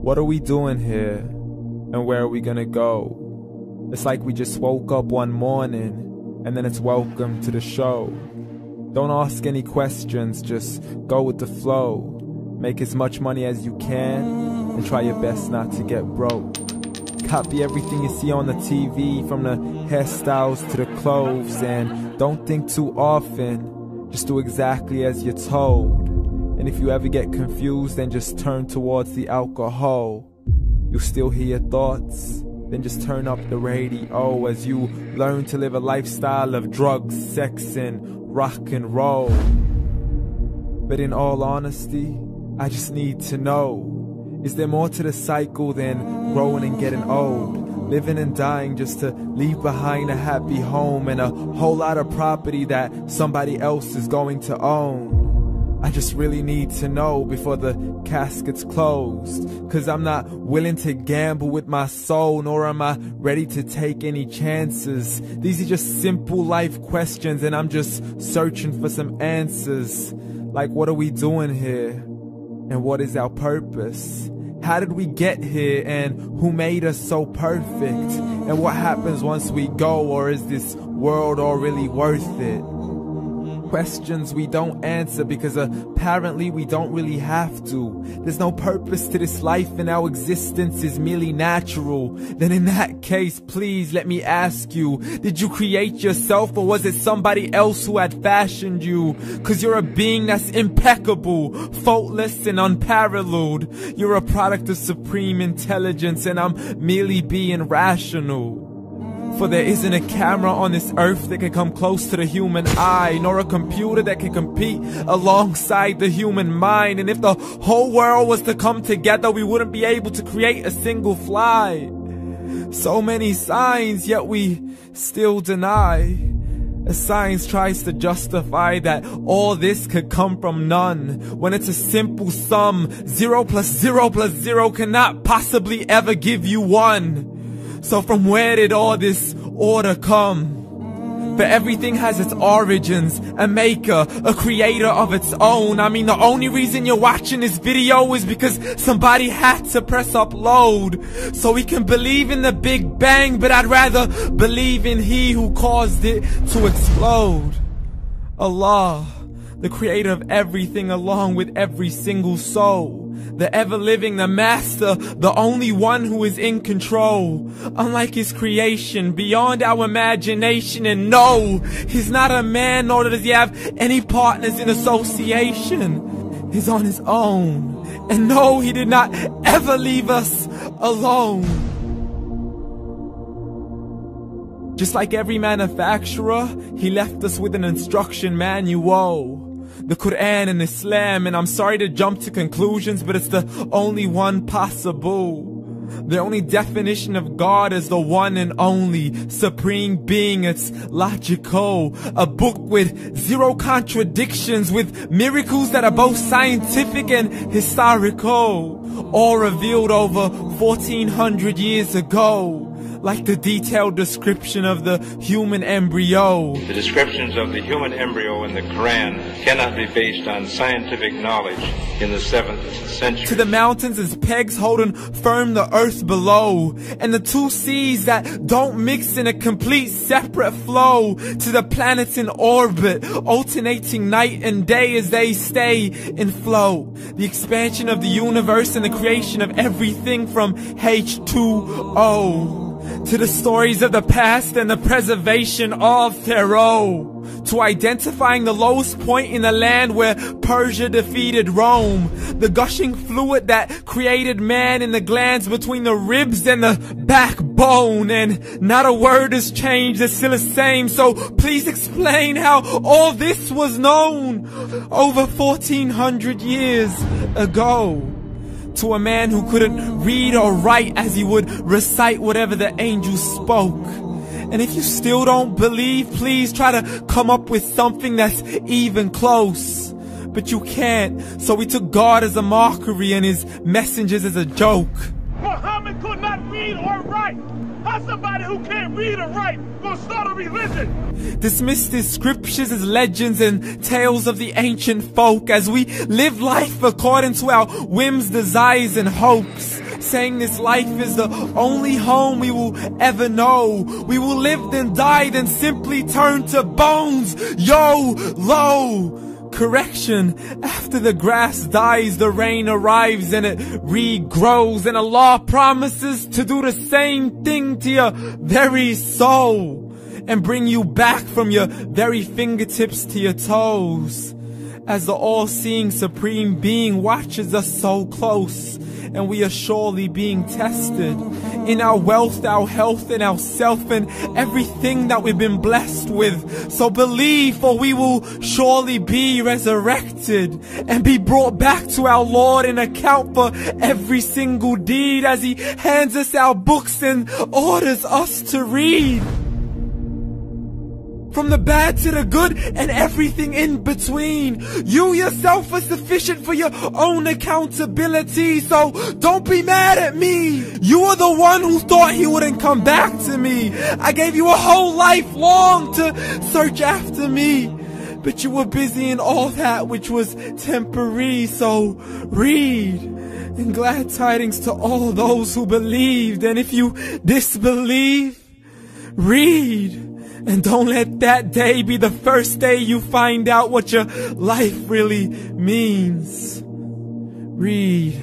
What are we doing here? And where are we gonna go? It's like we just woke up one morning and then it's welcome to the show. Don't ask any questions, just go with the flow. Make as much money as you can and try your best not to get broke. Copy everything you see on the TV, from the hairstyles to the clothes, and don't think too often, just do exactly as you're told. And if you ever get confused, then just turn towards the alcohol. You'll still hear your thoughts, then just turn up the radio as you learn to live a lifestyle of drugs, sex, and rock and roll. But in all honesty, I just need to know, is there more to the cycle than growing and getting old? Living and dying just to leave behind a happy home and a whole lot of property that somebody else is going to own. I just really need to know before the casket's closed, 'cause I'm not willing to gamble with my soul, nor am I ready to take any chances. These are just simple life questions and I'm just searching for some answers. Like, what are we doing here? And what is our purpose? How did we get here, and who made us so perfect? And what happens once we go, or is this world all really worth it? Questions we don't answer because apparently we don't really have to. There's no purpose to this life and our existence is merely natural. Then in that case, please let me ask you, did you create yourself, or was it somebody else who had fashioned you? 'Cause you're a being that's impeccable, faultless and unparalleled. You're a product of supreme intelligence and I'm merely being rational. For there isn't a camera on this earth that can come close to the human eye, nor a computer that can compete alongside the human mind. And if the whole world was to come together, we wouldn't be able to create a single fly. So many signs, yet we still deny. As science tries to justify that all this could come from none, when it's a simple sum. 0 plus 0 plus 0 cannot possibly ever give you 1. So from where did all this order come? For everything has its origins, a maker, a creator of its own. I mean, the only reason you're watching this video is because somebody had to press upload. So we can believe in the Big Bang, but I'd rather believe in He who caused it to explode. Allah, the creator of everything along with every single soul. The ever-living, the master, the only one who is in control. Unlike his creation, beyond our imagination. And no, he's not a man, nor does he have any partners in association. He's on his own. And no, he did not ever leave us alone. Just like every manufacturer, he left us with an instruction manual. The Quran and Islam, and I'm sorry to jump to conclusions, but it's the only one possible. The only definition of God is the one and only supreme being. It's logical, a book with 0 contradictions, with miracles that are both scientific and historical, all revealed over 1400 years ago. Like the detailed description of the human embryo. The descriptions of the human embryo in the Quran cannot be based on scientific knowledge in the 7th century. To the mountains as pegs holding firm the earth below, and the 2 seas that don't mix in a complete separate flow. To the planets in orbit, alternating night and day as they stay in flow. The expansion of the universe and the creation of everything from H2O. To the stories of the past and the preservation of Pharaoh. To identifying the lowest point in the land where Persia defeated Rome. The gushing fluid that created man in the glands between the ribs and the backbone. And not a word has changed, it's still the same. So please explain how all this was known over 1400 years ago. To a man who couldn't read or write as he would recite whatever the angels spoke. And if you still don't believe, please try to come up with something that's even close. But you can't, so we took God as a mockery and his messengers as a joke. Muhammad could not read or write. How's somebody who can't read or write gonna start a religion? Dismissed his scriptures as legends and tales of the ancient folk as we live life according to our whims, desires, and hopes. saying this life is the only home we will ever know. We will live then die, then simply turn to bones. YOLO! Correction, after the grass dies, the rain arrives and it regrows, and Allah promises to do the same thing to your very soul and bring you back from your very fingertips to your toes, as the all-seeing supreme being watches us so close, and we are surely being tested in our wealth, our health, and our self, and everything that we've been blessed with. So believe, for we will surely be resurrected and be brought back to our Lord and account for every single deed, as He hands us our books and orders us to read. From the bad to the good and everything in between. You yourself are sufficient for your own accountability, so don't be mad at me. You are the one who thought He wouldn't come back to me. I gave you a whole life long to search after me, but you were busy in all that which was temporary. So read, and glad tidings to all those who believed. And if you disbelieve, read. And don't let that day be the first day you find out what your life really means. Read.